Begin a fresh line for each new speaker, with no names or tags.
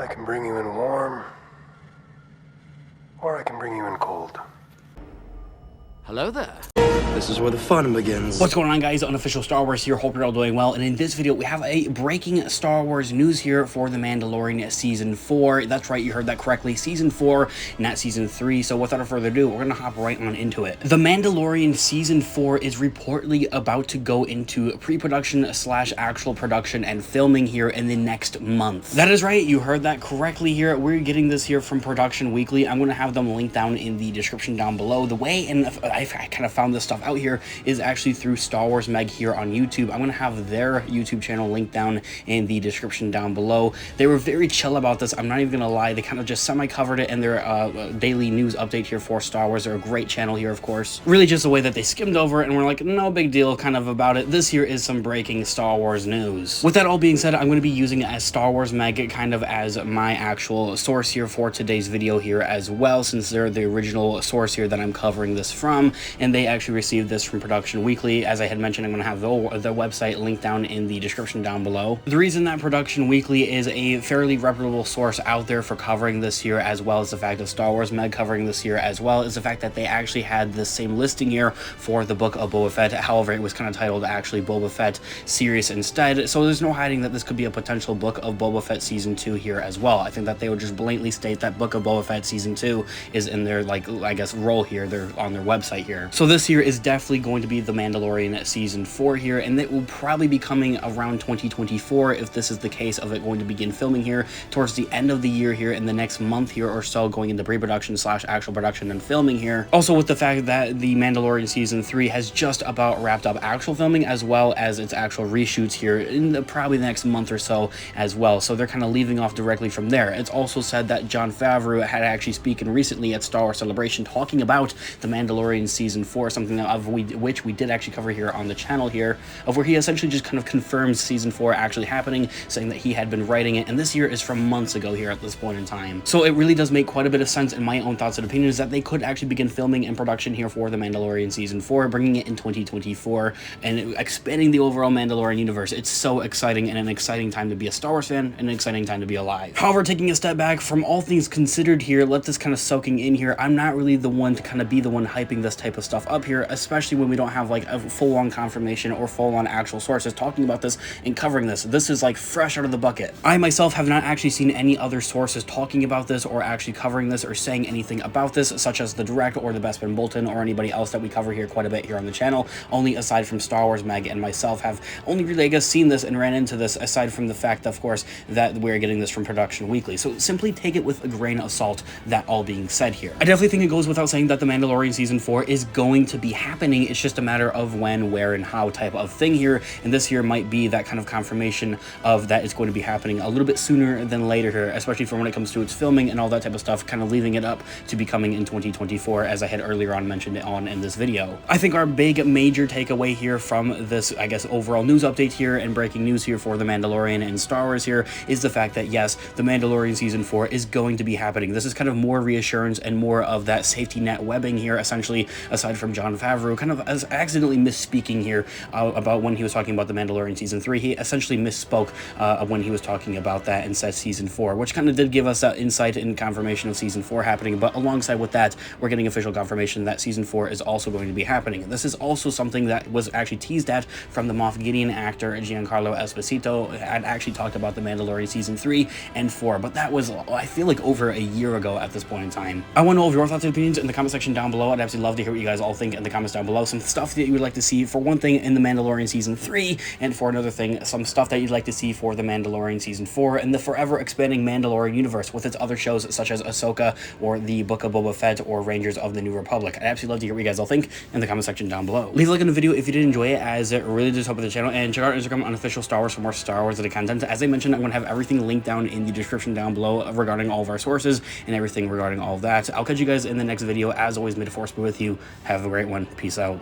I can bring you in warm, or I can bring you in cold.
Hello there.
This is where the fun begins.
What's going on, guys? Unofficial Star Wars here. Hope you're all doing well. And in this video, we have a breaking Star Wars news here for The Mandalorian Season 4. That's right, you heard that correctly. Season 4, not Season 3. So without further ado, we're going to hop right on into it. The Mandalorian Season 4 is reportedly about to go into pre-production / actual production and filming here in the next month. That is right, you heard that correctly here. We're getting this here from Production Weekly. I'm going to have them linked down in the description down below. The way, and I kind of found this stuff out here, is actually through Star Wars Meg here on YouTube. I'm going to have their YouTube channel linked down in the description down below. They were very chill about this. I'm not even going to lie. They kind of just semi-covered it in their daily news update here for Star Wars. They're a great channel here, of course. Really just the way that they skimmed over it and we're like, no big deal kind of about it. This here is some breaking Star Wars news. With that all being said, I'm going to be using it as Star Wars Meg kind of as my actual source here for today's video here as well, since they're the original source here that I'm covering this from, and they actually received this from Production Weekly. As I had mentioned, I'm going to have the website linked down in the description down below. The reason that Production Weekly is a fairly reputable source out there for covering this here, as well as the fact of Star Wars Meg covering this here as well, is the fact that they actually had the same listing here for the Book of Boba Fett. However, it was kind of titled actually Boba Fett series instead, so there's no hiding that this could be a potential Book of Boba Fett Season 2 here as well. I think that they would just blatantly state that Book of Boba Fett Season 2 is in their, like, I guess, role here. They're on their website here. So this here is definitely going to be The Mandalorian Season 4 here, and it will probably be coming around 2024 if this is the case of it going to begin filming here towards the end of the year here in the next month here or so, going into pre-production / actual production and filming here. Also with the fact that The Mandalorian Season 3 has just about wrapped up actual filming as well as its actual reshoots here in probably the next month or so as well, so they're kind of leaving off directly from there. It's also said that Jon Favreau had actually spoken recently at Star Wars Celebration talking about The Mandalorian Season 4, something of which we did actually cover here on the channel here, of where he essentially just kind of confirms Season 4 actually happening, saying that he had been writing it, and this year is from months ago here at this point in time. So it really does make quite a bit of sense in my own thoughts and opinions that they could actually begin filming and production here for The Mandalorian Season 4, bringing it in 2024 and expanding the overall Mandalorian universe. It's so exciting and an exciting time to be a Star Wars fan and an exciting time to be alive. However, taking a step back from all things considered here, let this kind of soaking in here. I'm not really the one to kind of be the one hyping this type of stuff up here, especially when we don't have like a full-on confirmation or full-on actual sources talking about this and covering this. This is like fresh out of the bucket. I myself have not actually seen any other sources talking about this or actually covering this or saying anything about this, such as The Direct or the Bespin Bolton or anybody else that we cover here quite a bit here on the channel, only aside from Star Wars Meg and myself have only really, I guess, seen this and ran into this, aside from the fact, of course, that we're getting this from Production Weekly. So simply take it with a grain of salt, that all being said here. I definitely think it goes without saying that The Mandalorian Season 4 is going to be happening. It's just a matter of when, where, and how type of thing here, and this here might be that kind of confirmation of that it's going to be happening a little bit sooner than later here, especially for when it comes to its filming and all that type of stuff, kind of leaving it up to be coming in 2024, as I had earlier on mentioned it on in this video. I think our big major takeaway here from this, I guess, overall news update here and breaking news here for The Mandalorian and Star Wars here is the fact that yes, The Mandalorian Season 4 is going to be happening. This is kind of more reassurance and more of that safety net webbing here, essentially, aside from Jon Favreau kind of as accidentally misspeaking here about when he was talking about The Mandalorian Season 3. He essentially misspoke when he was talking about that and said Season 4, which kind of did give us that insight and confirmation of Season 4 happening, but alongside with that, we're getting official confirmation that Season 4 is also going to be happening. This is also something that was actually teased at from the Moff Gideon actor Giancarlo Esposito. Had actually talked about The Mandalorian Season 3 and 4, but that was, I feel like, over a year ago at this point in time. I want to know of your thoughts and opinions in the comment section down below. I'd absolutely love to hear what you guys all think in the comments down below. Some stuff that you would like to see, for one thing, in The Mandalorian Season 3, and for another thing, some stuff that you'd like to see for The Mandalorian Season 4 and the forever expanding Mandalorian universe with its other shows such as Ahsoka or the Book of Boba Fett or Rangers of the New Republic. I'd absolutely love to hear what you guys all think in the comment section down below. Leave a like on the video if you did enjoy it, as it really does help with the channel, and check out our Instagram Unofficial Star Wars for more Star Wars related content. As I mentioned, I'm going to have everything linked down in the description down below regarding all of our sources and everything regarding all of that. I'll catch you guys in the next video. As always, may the Force be with you. Have a great one. Peace out.